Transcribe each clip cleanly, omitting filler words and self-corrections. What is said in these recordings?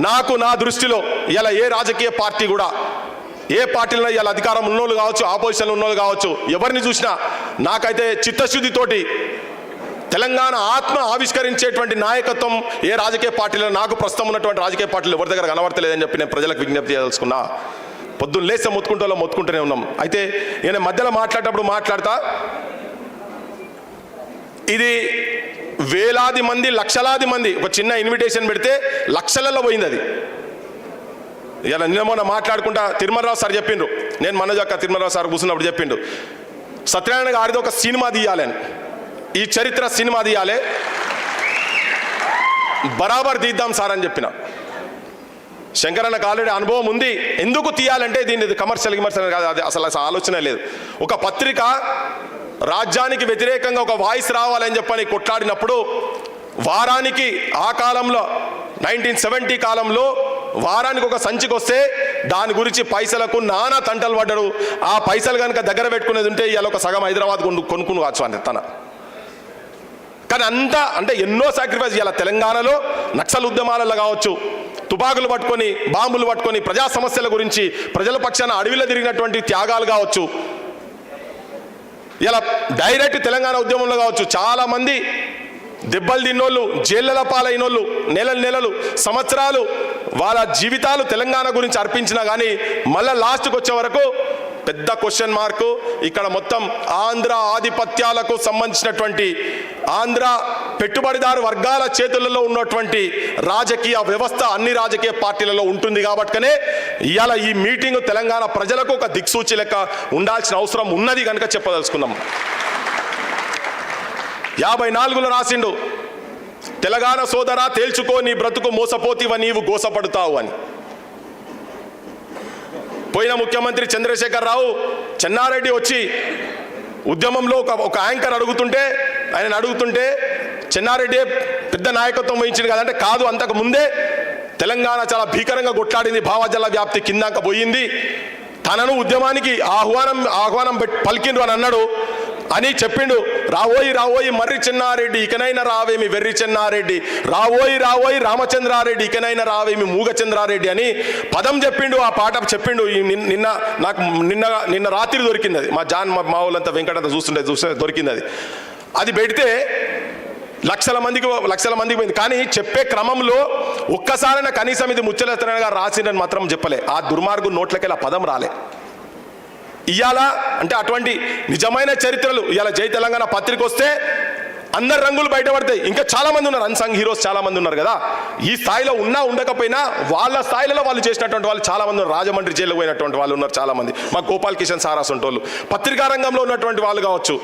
నాకు నా దృష్టిలో ఇలా ఏ రాజకీయ పార్టీ కూడా, ఏ పార్టీలో ఇలా అధికారం ఉన్నోళ్ళు కావచ్చు, ఆపోజిషన్లో ఉన్నోళ్ళు కావచ్చు, ఎవరిని చూసినా నాకైతే చిత్తశుద్ధితోటి తెలంగాణ ఆత్మ ఆవిష్కరించేటువంటి నాయకత్వం ఏ రాజకీయ పార్టీలో, నాకు ప్రస్తుతం ఉన్నటువంటి రాజకీయ పార్టీలు ఎవరి దగ్గర కనబడతలేదని చెప్పి నేను ప్రజలకు విజ్ఞప్తి చేయదలుచుకున్నా. పొద్దున్న లేస్తే మొత్తుకుంటూనే ఉన్నాం. అయితే నేను మధ్యలో మాట్లాడేటప్పుడు మాట్లాడతా, ఇది వేలాది మంది, లక్షలాది మంది ఒక చిన్న ఇన్విటేషన్ పెడితే లక్షలలో పోయింది అది. ఇలా నిన్న మొన్న మాట్లాడుకుంటా తిరుమలరావు సార్ చెప్పిండ్రు, నేను మనోజక్క తిరుమలరావు సార్ కూర్చున్నప్పుడు చెప్పిండు, సత్యనారాయణ గారిది ఒక సినిమా తీయాలని, ఈ చరిత్ర సినిమా తీయాలి, బరాబర్ తీద్దాం సార్ అని చెప్పిన. శంకరన్నకు ఆల్రెడీ అనుభవం ఉంది. ఎందుకు తీయాలంటే దీన్ని కమర్షియల్ కాదు, అది అసలు ఆలోచన లేదు. ఒక పత్రిక రాజ్యానికి వ్యతిరేకంగా ఒక వాయిస్ రావాలని చెప్పని కొట్లాడినప్పుడు వారానికి, ఆ కాలంలో 1970 కాలంలో వారానికి ఒక సంచికి వస్తే దాని గురించి పైసలకు నానా తంటలు పడ్డాడు. ఆ పైసలు కనుక దగ్గర పెట్టుకునేది ఉంటే ఇవాళ ఒక సగం హైదరాబాద్ కొనుక్కుని వచ్చు అని తన. కానీ అంతా అంటే ఎన్నో సాక్రిఫైస్ ఇవాళ తెలంగాణలో నక్సల్ ఉద్యమాలలో కావచ్చు, తుపాకులు పట్టుకొని, బాంబులు పట్టుకొని ప్రజా సమస్యల గురించి ప్రజల పక్షాన అడవిలో తిరిగినటువంటి త్యాగాలు కావచ్చు, ఇలా డైరెక్ట్ తెలంగాణ ఉద్యమంలో కావచ్చు, చాలామంది దెబ్బలు తిన్నోళ్ళు, జైళ్ళ పాలైనోళ్ళు, నెలలు సంవత్సరాలు వాళ్ళ జీవితాలు తెలంగాణ గురించి అర్పించినా కానీ మళ్ళీ లాస్ట్కి వచ్చే వరకు పెద్ద క్వశ్చన్ మార్కు. ఇక్కడ మొత్తం ఆంధ్ర ఆధిపత్యాలకు సంబంధించినటువంటి, ఆంధ్ర పెట్టుబడిదారు వర్గాల చేతులలో ఉన్నటువంటి రాజకీయ వ్యవస్థ అన్ని రాజకీయ పార్టీలలో ఉంటుంది. కాబట్టినే ఇవాళ ఈ మీటింగ్ తెలంగాణ ప్రజలకు ఒక దిక్సూచి లెక్క ఉండాల్సిన అవసరం ఉన్నది కనుక చెప్పదలుచుకున్నాం. 54లో రాసిండు, తెలంగాణ సోదరా తేల్చుకో నీ బ్రతుకు మోసపోతివ నీవు గోసపడతావు అని. పోయిన ముఖ్యమంత్రి చంద్రశేఖర్ రావు చెన్నారెడ్డి వచ్చి ఉద్యమంలో ఒక యాంకర్ ఆయన అడుగుతుంటే చెన్నారెడ్డి పెద్ద నాయకత్వం వహించింది కదంటే, కాదు అంతకు ముందే తెలంగాణ చాలా భీకరంగా కొట్లాడింది, భావజల వ్యాప్తి కిందాక పోయింది, తనను ఉద్యమానికి ఆహ్వానం పలికిండ్రు అని అన్నాడు అని చెప్పిండు. రావోయి మర్రి చెన్నారెడ్డి ఇకనైనా రావేమి వెర్రి చెన్నారెడ్డి, రావోయి రామచంద్రారెడ్డి ఇకనైనా రావేమి మూగచంద్రారెడ్డి అని పదం చెప్పిండు. ఆ పాట చెప్పిండు. నాకు నిన్న రాత్రి దొరికింది అది. మా వాళ్ళంతా వెంకటంతా చూస్తుంటే దొరికింది అది. అది పెడితే లక్షల మందికి పోయింది. కానీ చెప్పే క్రమంలో ఒక్కసారైనా కనీసం ఇది ముచ్చలెత్తనగా రాసిందని మాత్రం చెప్పలే. ఆ దుర్మార్గు నోట్లకెళ్ళి ఆ పదం రాలే. ఇవాళ అంటే అటువంటి నిజమైన చరిత్రలు ఇవాళ జై తెలంగాణ పత్రిక వస్తే అందరు రంగులు బయటపడతాయి. ఇంకా చాలా మంది ఉన్నారు, అన్సంగ్ హీరోస్ చాలా మంది ఉన్నారు కదా. ఈ స్థాయిలో ఉండకపోయినా వాళ్ళ స్థాయిలో వాళ్ళు చేసినటువంటి వాళ్ళు చాలా మంది ఉన్నారు. రాజమండ్రి జైల్లో పోయినటువంటి వాళ్ళు ఉన్నారు చాలా మంది. మా గోపాల్ కిషన్ సారాస్ వాళ్ళు, పత్రికా రంగంలో ఉన్నటువంటి వాళ్ళు కావచ్చు,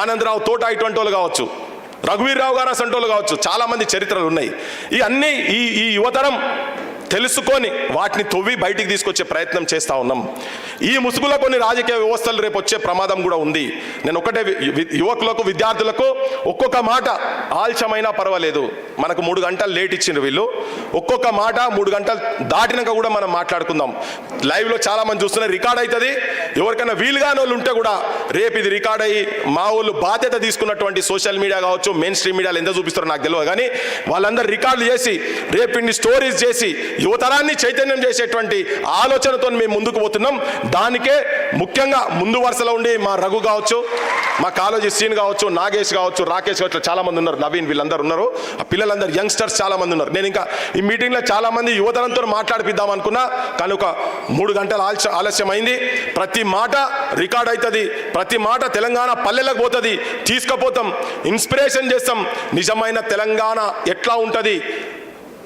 ఆనందరావు తోట ఇటువంటి వాళ్ళు కావచ్చు, రఘువీర్ రావు గారు అసంటోళ్ళు కావచ్చు, చాలా మంది చరిత్రలు ఉన్నాయి. ఇవన్నీ ఈ యువతరం తెలుసుకొని వాటిని తవ్వి బయటికి తీసుకొచ్చే ప్రయత్నం చేస్తూ ఉన్నాం. ఈ ముసుగులో కొన్ని రాజకీయ వ్యవస్థలు రేపు వచ్చే ప్రమాదం కూడా ఉంది. నేను ఒకటే యువకులకు, విద్యార్థులకు ఒక్కొక్క మాట ఆలస్యమైనా పర్వాలేదు, మనకు 3 గంటలు లేట్ ఇచ్చిండ్రు వీళ్ళు. ఒక్కొక్క మాట 3 గంటలు దాటినాక కూడా మనం మాట్లాడుకుందాం. లైవ్లో చాలా మంది చూస్తున్నారు, రికార్డ్ అవుతుంది. ఎవరికైనా వీలుగాని వాళ్ళు ఉంటే కూడా రేపు ఇది రికార్డ్ అయ్యి మా వాళ్ళు బాధ్యత తీసుకున్నటువంటి సోషల్ మీడియా కావచ్చు, మెయిన్ స్ట్రీమ్ మీడియాలో ఎంత చూపిస్తారో నాకు తెలియదు, కానీ వాళ్ళందరూ రికార్డులు చేసి రేపు ఇన్ని స్టోరీస్ చేసి యువతరాన్ని చైతన్యం చేసేటువంటి ఆలోచనతో మేము ముందుకు పోతున్నాం. దానికే ముఖ్యంగా ముందు వరుసలో ఉండి మా రఘు కావచ్చు, మా కాలేజీ సీన్ కావచ్చు, నాగేష్ కావచ్చు, రాకేష్ కావచ్చు, చాలా మంది ఉన్నారు, నవీన్, వీళ్ళందరూ ఉన్నారు. ఆ పిల్లలందరూ యంగ్స్టర్స్ చాలా మంది ఉన్నారు. నేను ఇంకా ఈ మీటింగ్లో చాలా మంది యువతరంతో మాట్లాడిపిద్దాం అనుకున్నా, కానీ ఒక 3 గంటల ఆలస్యం అయింది. ప్రతి మాట రికార్డ్ అవుతుంది, ప్రతి మాట తెలంగాణ పల్లెలకు పోతుంది, తీసుకుపోతాం, ఇన్స్పిరేషన్ చేస్తాం. నిజమైన తెలంగాణ ఎట్లా ఉంటుంది,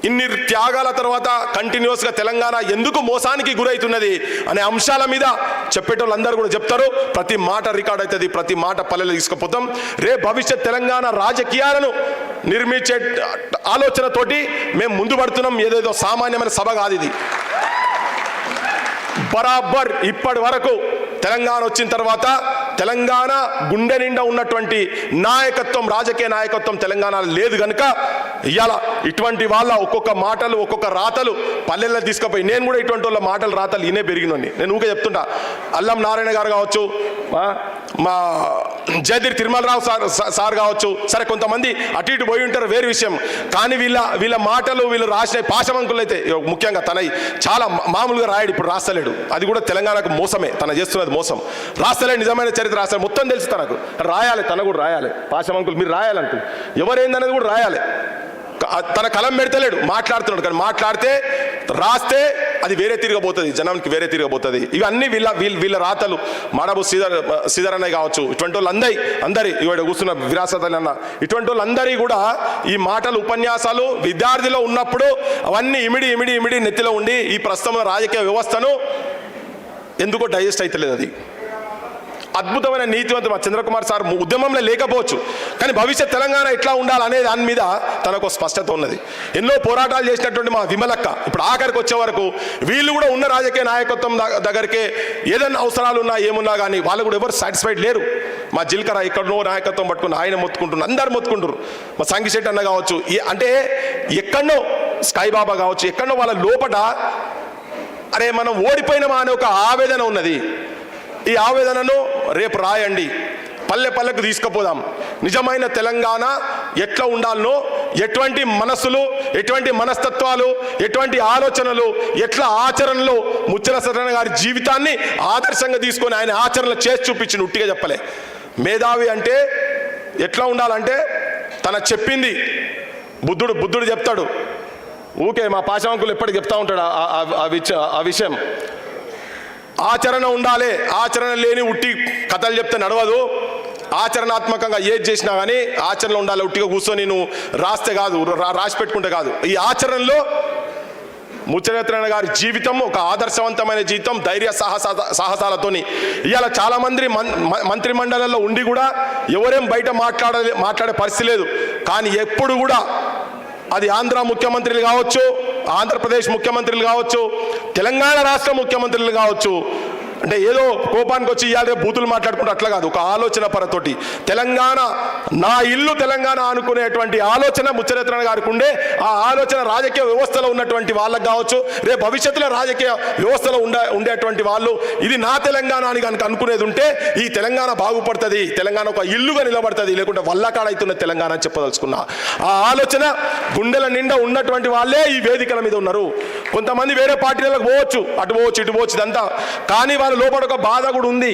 ఇన్ని త్యాగాల తర్వాత కంటిన్యూస్గా తెలంగాణ ఎందుకు మోసానికి గురవుతున్నది అనే అంశాల మీద చెప్పేటోళ్ళందరూ కూడా చెప్తారు. ప్రతి మాట రికార్డ్ అవుతుంది, ప్రతి మాట పల్లెలు తీసుకుపోతాం. రేపు భవిష్యత్ తెలంగాణ రాజకీయాలను నిర్మించే ఆలోచనతోటి మేము ముందు పడుతున్నాం. ఏదేదో సామాన్యమైన సభ కాదు ఇది. బరాబర్ ఇప్పటి వరకు తెలంగాణ వచ్చిన తర్వాత తెలంగాణ గుండె నిండా ఉన్నటువంటి నాయకత్వం, రాజకీయ నాయకత్వం తెలంగాణలో లేదు కనుక ఇవాళ ఇటువంటి వాళ్ళ ఒక్కొక్క మాటలు, ఒక్కొక్క రాతలు పల్లెల్లో తీసుకుపోయి, నేను కూడా ఇటువంటి వాళ్ళ మాటలు రాతలు ఈయనే పెరిగినోని. నేను ఊకే చెప్తుంటా, అల్లం నారాయణ గారు కావచ్చు, మా జయదిర్ తిరుమలరావు సార్ కావచ్చు, సరే కొంతమంది అటు ఇటు పోయి ఉంటారు వేరే విషయం. కానీ వీళ్ళ మాటలు వీళ్ళు రాసిన పాశమంకులు అయితే ముఖ్యంగా తన చాలా మామూలుగా రాయడు, ఇప్పుడు రాస్తలేడు. అది కూడా తెలంగాణకు మోసమే, తన చేస్తున్నది మోసం. రాస్తలేడు, నిజమైన చరిత్ర రాస్తాడు, మొత్తం తెలుసు తనకు. రాయాలి, తన కూడా రాయాలి. పాశమంకులు మీరు రాయాలంటూ ఎవరైందనేది కూడా రాయాలి. తన కలం పెడతలేడు, మాట్లాడుతున్నాడు. కానీ మాట్లాడితే రాస్తే అది వేరే తిరగబోతుంది, జనానికి వేరే తిరగబోతుంది. ఇవన్నీ వీళ్ళ రాతలు. మాడబు శ్రీధర్ అన్నయ్య కావచ్చు, ఇటువంటి వాళ్ళు అందరి ఇవాడు కూర్చున్న విరాసత్ అన్న, ఇటువంటి వాళ్ళందరి కూడా ఈ మాటలు ఉపన్యాసాలు విద్యార్థిలో ఉన్నప్పుడు అవన్నీ ఇమిడి నెత్తిలో ఉండి ఈ ప్రస్తుతం రాజకీయ వ్యవస్థను ఎందుకో డైజెస్ట్ అవుతలేదు. అది అద్భుతమైన నీతివంతం. మా చంద్రకుమార్ సార్ ఉద్యమంలో లేకపోవచ్చు, కానీ భవిష్యత్ తెలంగాణ ఎట్లా ఉండాలనే దాని మీద తనకు స్పష్టత ఉన్నది. ఎన్నో పోరాటాలు చేసినటువంటి మా విమలక్క ఇప్పుడు ఆఖరికి వచ్చే వరకు వీళ్ళు కూడా ఉన్న రాజకీయ నాయకత్వం దగ్గరికి ఏదైనా అవసరాలు ఉన్నా ఏమున్నా కానీ వాళ్ళు కూడా ఎవరు సాటిస్ఫైడ్ లేరు. మా జిల్కర ఎక్కడనో నాయకత్వం పట్టుకుని ఆయన మొత్తుకుంటున్నారు, అందరు మొత్తుకుంటారు. మా సంగిశెట్టి అన్న కావచ్చు, అంటే ఎక్కడనో స్కైబాబా కావచ్చు, ఎక్కడనో వాళ్ళ లోపట అరే మనం ఓడిపోయినామా అనే ఒక ఆవేదన ఉన్నది. ఈ ఆవేదనను రేపు రాయండి, పల్లెకు తీసుకుపోదాం. నిజమైన తెలంగాణ ఎట్లా ఉండాలనో, ఎటువంటి మనస్సులు, ఎటువంటి మనస్తత్వాలు, ఎటువంటి ఆలోచనలు, ఎట్లా ఆచరణలో ముచ్చల సత్యనారాయణ గారి జీవితాన్ని ఆదర్శంగా తీసుకొని ఆయన ఆచరణలు చేసి చూపించింది. ఉట్టిగా చెప్పలే. మేధావి అంటే ఎట్లా ఉండాలంటే తన చెప్పింది బుద్ధుడు చెప్తాడు. ఊకే మా పాశవంకులు ఎప్పటికి చెప్తా ఉంటాడు ఆ విషయం. ఆచరణ ఉండాలి. ఆచరణ లేని ఉట్టి కథలు చెప్తే నడవదు. ఆచరణాత్మకంగా ఏది చేసినా కానీ ఆచరణలో ఉండాలి. ఉట్టిగా కూర్చొని నువ్వు రాస్తే కాదు, రాసి పెట్టుకుంటే కాదు. ఈ ఆచరణలో ముచ్చరత్న గారి జీవితం ఒక ఆదర్శవంతమైన జీవితం, ధైర్య సాహసాలతోని. ఇవాళ చాలా మంది మంత్రి మండలంలో ఉండి కూడా ఎవరేం బయట మాట్లాడే పరిస్థితి లేదు. కానీ ఎప్పుడు కూడా అది ఆంధ్ర ముఖ్యమంత్రులు కావచ్చు, ఆంధ్రప్రదేశ్ ముఖ్యమంత్రులు కావచ్చు, తెలంగాణ రాష్ట్ర ముఖ్యమంత్రులు కావచ్చు, అంటే ఏదో కోపానికి వచ్చి ఇవాళ బూతులు మాట్లాడుకుంటే అట్లా కాదు. ఒక ఆలోచన పరతోటి తెలంగాణ నా ఇల్లు తెలంగాణ అనుకునేటువంటి ఆలోచన ముచ్చరత్న గారికి ఉండే. ఆ ఆలోచన రాజకీయ వ్యవస్థలో ఉన్నటువంటి వాళ్ళకి కావచ్చు, రేపు భవిష్యత్తులో రాజకీయ వ్యవస్థలో ఉండేటువంటి వాళ్ళు ఇది నా తెలంగాణ అని కనుక అనుకునేది ఉంటే ఈ తెలంగాణ బాగుపడుతుంది, తెలంగాణ ఒక ఇల్లుగా నిలబడుతుంది, లేకుంటే వల్లకాడైతున్న తెలంగాణ అని చెప్పదలుచుకున్నా. ఆ ఆలోచన గుండెల నిండా ఉన్నటువంటి వాళ్ళే ఈ వేదికల మీద ఉన్నారు. కొంతమంది వేరే పార్టీలకు పోవచ్చు, అటు పోవచ్చు ఇటు పోవచ్చు, ఇదంతా. కానీ వాళ్ళ లోపల ఒక బాధ కూడా ఉంది.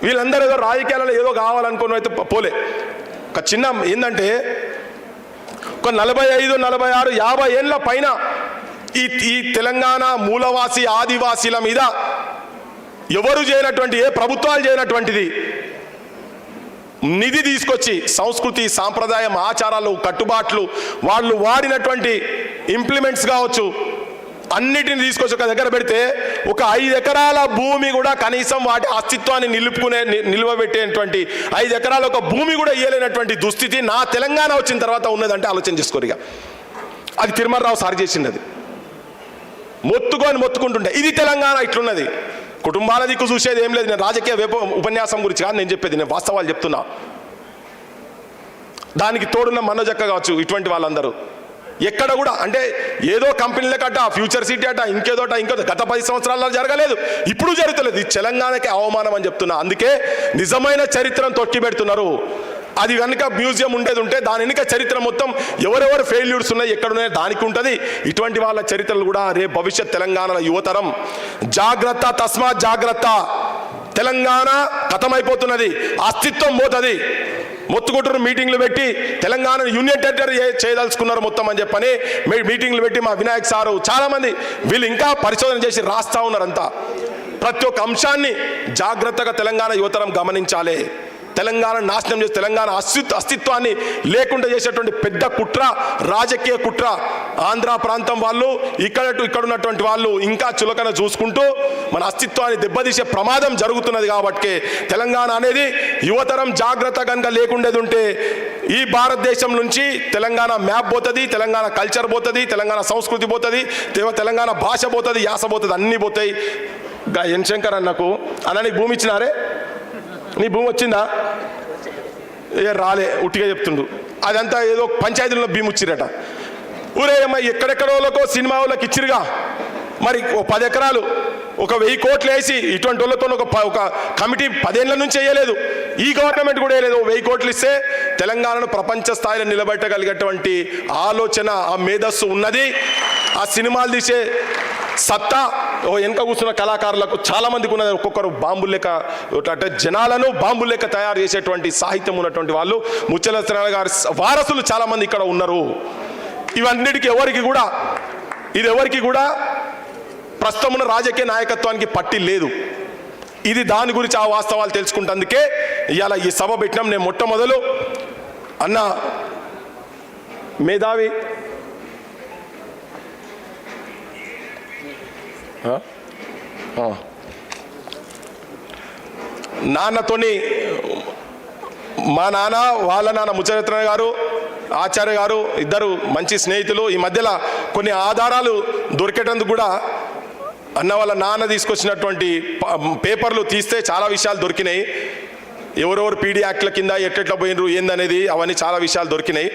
వీళ్ళందరూ ఏదో రాజకీయాలలో ఏదో కావాలనుకుని అయితే పోలే. ఒక చిన్న ఏంటంటే ఒక 45, 46, 50 ఏళ్ళ పైన ఈ తెలంగాణ మూలవాసి ఆదివాసీల మీద ఎవరు చేయనటువంటి, ఏ ప్రభుత్వాలు చేయనటువంటిది నిధి తీసుకొచ్చి సంస్కృతి సాంప్రదాయం ఆచారాలు కట్టుబాట్లు వాళ్ళు వాడినటువంటి ఇంప్లిమెంట్స్ కావచ్చు అన్నిటిని తీసుకొచ్చి ఒక దగ్గర పెడితే ఒక 5 ఎకరాల భూమి కూడా కనీసం వాటి అస్తిత్వాన్ని నిలువబెట్టేటువంటి 5 ఎకరాల ఒక భూమి కూడా ఇయ్యలేనటువంటి దుస్థితి నా తెలంగాణ వచ్చిన తర్వాత ఉన్నదంటే ఆలోచన చేసుకోరిగా. అది తిరుమలరావు సార్ చేసింది. అది మొత్తుకుంటుంటే ఇది తెలంగాణ ఇట్లున్నది. కుటుంబాల దిక్కు చూసేది ఏం లేదు. నేను రాజకీయ ఉపన్యాసం గురించి కాదు నేను చెప్పేది, నేను వాస్తవాలు చెప్తున్నా. దానికి తోడున్న మనోజక్క కావచ్చు, ఇటువంటి వాళ్ళందరూ ఎక్కడ కూడా అంటే ఏదో కంపెనీలకట, ఫ్యూచర్ సిటీ అట, ఇంకేదో గత 10 సంవత్సరాల్లో జరగలేదు, ఇప్పుడు జరుగుతలేదు. ఇది తెలంగాణకి అవమానం అని చెప్తున్నా. అందుకే నిజమైన చరిత్రను తొక్కి పెడుతున్నారు. అది కనుక మ్యూజియం ఉండేది ఉంటే దాని వెనుక చరిత్ర మొత్తం ఎవరెవరు ఫెయిల్యూర్స్ ఉన్నాయి ఎక్కడున్నాయో దానికి ఉంటుంది. ఇటువంటి వాళ్ళ చరిత్రలు కూడా రేపు భవిష్యత్ తెలంగాణలో యువతరం జాగ్రత్త, తస్మాత్ జాగ్రత్త. తెలంగాణ ఖతమైపోతున్నది, అస్తిత్వం పోతుంది. మొత్తుకుంటారు మీటింగ్లు పెట్టి తెలంగాణ యూనియన్ టెరిటరీ చేయదలుచుకున్నారు మొత్తం అని చెప్పని మీటింగ్లు పెట్టి మా వినాయక్ సారు చాలామంది వీళ్ళు ఇంకా పరిశోధన చేసి రాస్తా ఉన్నారంతా. ప్రతి ఒక్క అంశాన్ని జాగ్రత్తగా తెలంగాణ యువతరం గమనించాలి. తెలంగాణ నాశనం చేసి తెలంగాణ అస్తిత్వాన్ని లేకుండా చేసేటువంటి పెద్ద కుట్ర, రాజకీయ కుట్ర ఆంధ్ర ప్రాంతం వాళ్ళు ఇక్కడ ఉన్నటువంటి వాళ్ళు ఇంకా చులకన చూసుకుంటూ మన అస్తిత్వాన్ని దెబ్బతీసే ప్రమాదం జరుగుతున్నది. కాబట్టి తెలంగాణ అనేది యువతరం జాగ్రత్త కనుక లేకుండేది ఉంటే ఈ భారతదేశం నుంచి తెలంగాణ మ్యాప్ పోతుంది, తెలంగాణ కల్చర్ పోతుంది, తెలంగాణ సంస్కృతి పోతుంది, తెలంగాణ భాష పోతుంది, యాస పోతుంది, అన్నీ పోతాయి. ఎన్ శంకర్ అన్నకు నీకు భూమి ఇచ్చినారే, నీ భూమి వచ్చిందా? రాలే, ఉట్టిగా చెప్తుండు. అదంతా ఏదో పంచాయతీలో భూమి ఇచ్చిరట. ఊరేమ్మా ఎక్కడెక్కడోళ్ళకో సినిమా వాళ్ళకి ఇచ్చిరుగా. మరి 10 ఎకరాలు 1,000 కోట్లు వేసి ఇటువంటి వాళ్ళతో ఒక కమిటీ 10 ఏళ్ళ నుంచి వేయలేదు. ఈ గవర్నమెంట్ కూడా లేదు. 1000 కోట్లు ఇస్తే తెలంగాణను ప్రపంచ స్థాయిలో నిలబెట్టగలిగేటువంటి ఆలోచన, ఆ మేధస్సు ఉన్నది. ఆ సినిమాలు తీసే సత్తా వెనక కూర్చున్న కళాకారులకు చాలా మందికి ఉన్నది. ఒక్కొక్కరు బాంబులు లెక్క అంటే జనాలను బాంబులు లెక్క తయారు చేసేటువంటి సాహిత్యం ఉన్నటువంటి వాళ్ళు ముత్యాల సత్యనారాయణ గారి వారసులు చాలా మంది ఇక్కడ ఉన్నారు. ఇవన్నిటికీ ఎవరికి కూడా ప్రస్తుతం ఉన్న రాజకీయ నాయకత్వానికి పట్టి లేదు. ఇది దాని గురించి ఆ వాస్తవాలు తెలుసుకుంటందుకే ఇవాళ ఈ సభ పెట్టినాం. నేను మొట్టమొదలు అన్న మేధావి నాన్నతోని, మా నాన్న వాళ్ళ నాన్న ముత్యాల సత్యనారాయణ గారు, ఆచార్య గారు ఇద్దరు మంచి స్నేహితులు. ఈ మధ్యలో కొన్ని ఆధారాలు దొరికేటందుకు కూడా అన్న వాళ్ళ నాన్న తీసుకొచ్చినటువంటి పేపర్లు తీస్తే చాలా విషయాలు దొరికినాయి. ఎవరెవరు పీడీ యాక్ట్ల కింద ఎట్లెట్లా పోయినరు ఏందనేది అవన్నీ చాలా విషయాలు దొరికినాయి.